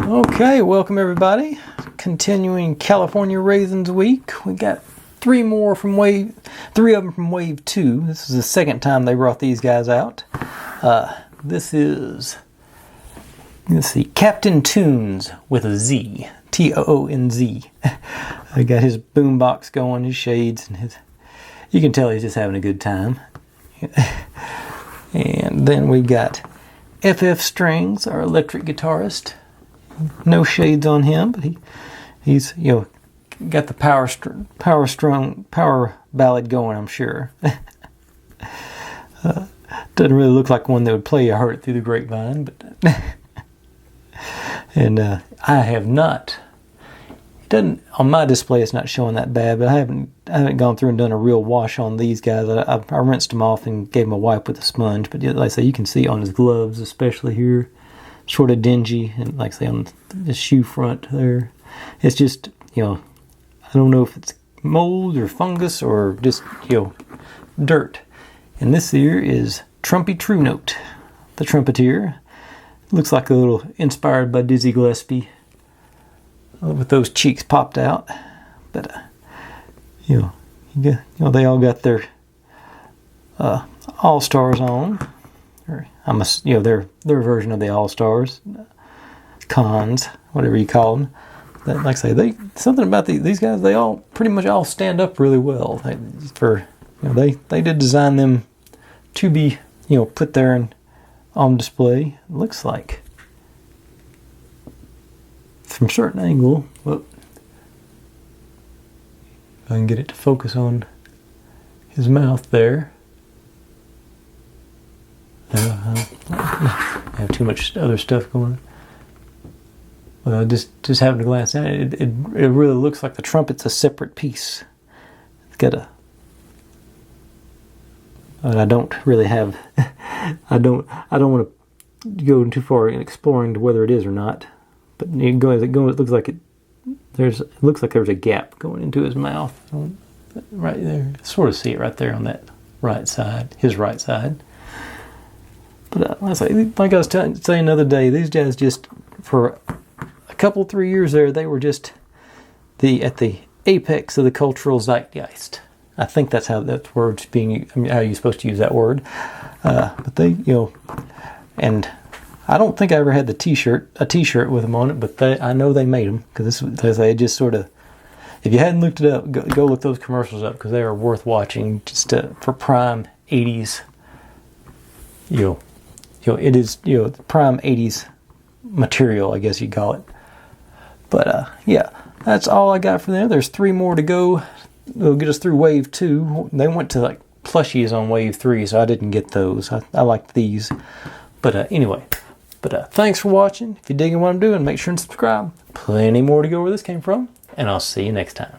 Okay, welcome everybody. Continuing California Raisins week. We got three of them from wave 2. This is the second time they brought these guys out. This is, let's see, Captain Tunes with a Z. Toonz. I got his boombox going, his shades, and his. You can tell he's just having a good time. And then we got FF Strings, our electric guitarist. No shades on him, but he's got the power ballad going, I'm sure. Doesn't really look like one that would play "I Heard It Through the Grapevine," but and I have not. It doesn't on my display. It's not showing that bad, but I haven't gone through and done a real wash on these guys. I rinsed them off and gave them a wipe with a sponge. But like I say, you can see on his gloves, especially here, sort of dingy, and like I say on the shoe front there, it's just I don't know if it's mold or fungus or just dirt. And this here is Trumpy True Note, the trumpeter. Looks like a little inspired by Dizzy Gillespie, with those cheeks popped out. But they all got their All Stars on. Or their version of the All Stars, cons, whatever you call them. That, like I say, something about these guys. They all pretty much all stand up really well. They did design them to be put there and on display. It looks like from a certain angle. Well, if I can get it to focus on his mouth there. I have too much other stuff going on. Well, just having to glance at it, it really looks like the trumpet's a separate piece. It's got a. And I don't really have. I don't want to go too far in exploring to whether it is or not. But it looks like it. It looks like there's a gap going into his mouth, right there. Sort of see it right there on that right side, his right side. But like I was saying the other day, these guys just, for a couple, 3 years there, they were just at the apex of the cultural zeitgeist. I think that's how that word's being, how you're supposed to use that word. But they, and I don't think I ever had a t-shirt with them on it, but I know they made them, because they just sort of, if you hadn't looked it up, go look those commercials up, because they are worth watching, just for prime 80s, it is, prime 80s material, I guess you'd call it. But, yeah, that's all I got for them. There's 3 more to go. It'll get us through wave 2. They went to, like, plushies on wave 3, so I didn't get those. I liked these. But, anyway. But, thanks for watching. If you're digging what I'm doing, make sure and subscribe. Plenty more to go where this came from. And I'll see you next time.